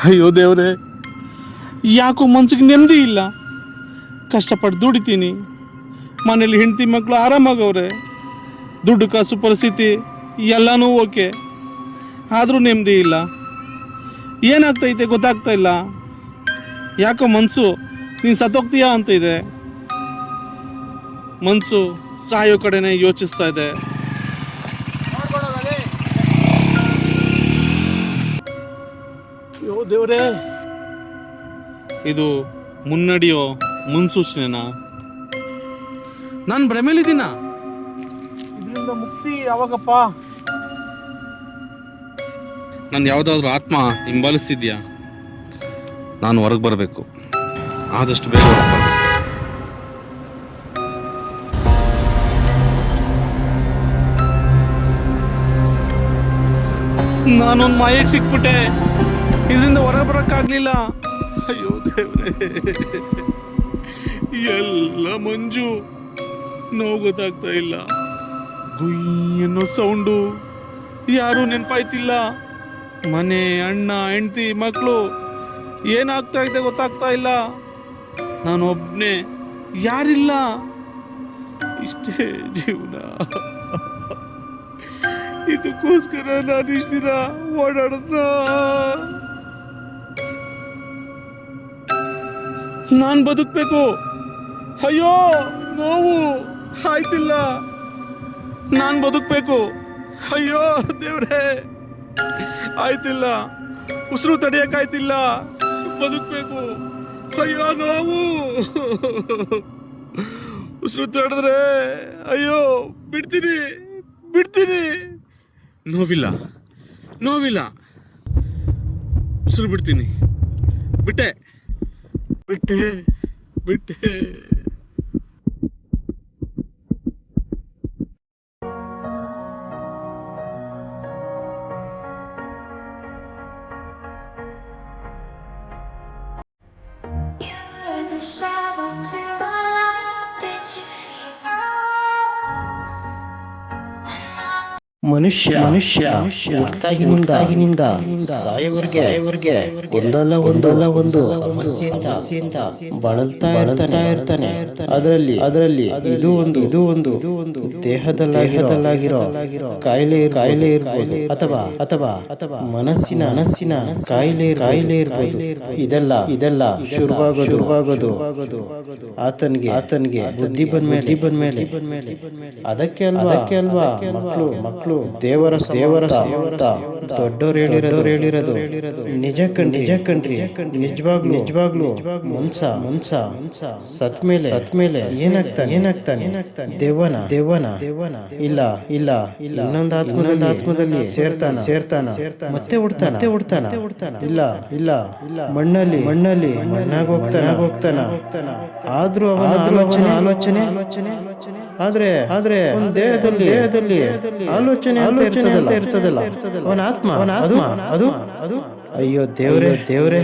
ಅಯ್ಯೋ ದೇವ್ರೆ, ಯಾಕೋ ಮನ್ಸಿಗೆ ನೆಮ್ಮದಿ ಇಲ್ಲ. ಕಷ್ಟಪಟ್ಟು ದುಡಿತೀನಿ, ಮನೇಲಿ ಹೆಂಡತಿ ಮಕ್ಕಳು ಆರಾಮಾಗವ್ರೆ, ದುಡ್ಡು ಕಾಸು ಪರಿಸ್ಥಿತಿ ಎಲ್ಲನೂ ಓಕೆ, ಆದರೂ ನೆಮ್ಮದಿ ಇಲ್ಲ. ಏನಾಗ್ತೈತೆ ಗೊತ್ತಾಗ್ತಾ ಇಲ್ಲ. ಯಾಕೋ ಮನಸ್ಸು ನೀನು ಸತ್ತೋಗ್ತೀಯಾ ಅಂತ ಇದೆ. ಮನಸ್ಸು ಸಾಯೋ ಕಡೆನೇ ಯೋಚಿಸ್ತಾ ಇದೆ. ಅಯ್ಯೋ ದೇವ್ರೇ, ಇದು ಮುನ್ನಡೆಯೋ ಮುನ್ಸೂಚನೆನಾ? ನಾನು ಭ್ರಮೇಲಿದ್ದೀನ? ಇದರಿಂದ ಮುಕ್ತಿ ಯಾವಾಗಪ್ಪ? ನಾನು ಯಾವುದಾದ್ರೂ ಆತ್ಮ ಹಿಂಬಾಲಿಸ್ತಿದ್ಯಾ? ನಾನು ಹೊರಗೆ ಬರಬೇಕು, ಆದಷ್ಟು ಬೇಗ ಹೊರಗೆ ಬರಬೇಕು. ನಾನೊಂದು ಮಾಯಕ್ಕೆ ಸಿಕ್ಬಿಟ್ಟೆ, ಇದರಿಂದ ಹೊರಗೆ ಬರೋಕ್ಕಾಗಲಿಲ್ಲ. ಅಯ್ಯೋ ದೇವ್ರೆ, ಎಲ್ಲ ಮಂಜು, ನೋವು ಗೊತ್ತಾಗ್ತಾ ಇಲ್ಲ. ಗುಯ್ ಅನ್ನೋ ಸೌಂಡು, ಯಾರೂ ನೆನಪಾಯ್ತಿಲ್ಲ. ಮನೆ, ಅಣ್ಣ, ಹೆಂಡತಿ, ಮಕ್ಕಳು, ಏನಾಗ್ತಾ ಇದೆ ಗೊತ್ತಾಗ್ತಾ ಇಲ್ಲ. ನಾನು ಒಬ್ಬನೇ, ಯಾರಿಲ್ಲ. ಇಷ್ಟೇ ಜೀವನ. ಇದಕ್ಕೋಸ್ಕರ ನಾನು ಇಷ್ಟು ದಿನ ಓಡಾಡದ. ನಾನು ಬದುಕಬೇಕು. ಅಯ್ಯೋ ನೋವು ಆಯ್ತಿಲ್ಲ, ನಾನು ಬದುಕಬೇಕು. ಅಯ್ಯೋ ದೇವ್ರೇ, ಆಯ್ತಿಲ್ಲ, ಉಸಿರು ತಡೆಯಕ್ಕಾಯ್ತಿಲ್ಲ, ಬದುಕಬೇಕು. ಅಯ್ಯೋ ನೋವು, ಉಸಿರು ತಡೆದ್ರೆ ಅಯ್ಯೋ ಬಿಡ್ತೀನಿ ಬಿಡ್ತೀನಿ. ನೋವಿಲ್ಲ ನೋವಿಲ್ಲ, ಉಸಿರು ಬಿಡ್ತೀನಿ. ಬಿಟ್ಟೆ ಬಿಟ್ಟೆ ಬಿಟ್ಟೆ. ಮನುಷ್ಯ ಹುಟ್ಟಾಗಿನಿಂದ ಸಾಯವರೆಗೆ ಒಂದಲ್ಲ ಒಂದು ಸಮಸ್ಯೆಯಿಂದ ಬಳಲ್ತಾ ಇರ್ತಾನೆ. ಅದರಲ್ಲಿ ಇದು ಒಂದು ದೇಹದಲ್ಲಾಗಿರೋ ಕಾಯಿಲೆ ಇರ್ಬೋದು, ಅಥವಾ ಮನಸ್ಸಿನ ಕಾಯಿಲೆ ಇದೆಲ್ಲ ಶುರುವಾಗೋದು ಆತನಿಗೆ ಬುದ್ಧಿ ಬಂದ್ಮೇಲೆ. ಅದಕ್ಕೆ ಅಲ್ವಾ ಮಕ್ಕಳು ದೇವರ ದೊಡ್ಡೋರು ಹೇಳಿರೋದು ನಿಜ ಕಣ್ರಿ. ನಿಜವಾಗ್ಲು ಮನ್ಸ ಸತ್ ಮೇಲೆ ಏನಾಗ್ತಾನೆ? ದೇವನ ಇಲ್ಲ ಇನ್ನೊಂದು ಆತ್ಮದಲ್ಲಿ ಸೇರ್ತಾನ ಮತ್ತೆ ಹುಡ್ತಾನ. ಇಲ್ಲ ಮಣ್ಣಲ್ಲಿ ಮಣ್ಣಾಗ ಹೋಗ್ತಾನ. ಆದ್ರೂ ಅವನ ಆಲೋಚನೆ ಆದ್ರೆ ದೇಹದಲ್ಲಿ ಆಲೋಚನೆ ಇರ್ತದಲ್ಲ, ಅವನ ಆತ್ಮ ಅದು. ಅಯ್ಯೋ ದೇವ್ರೆ.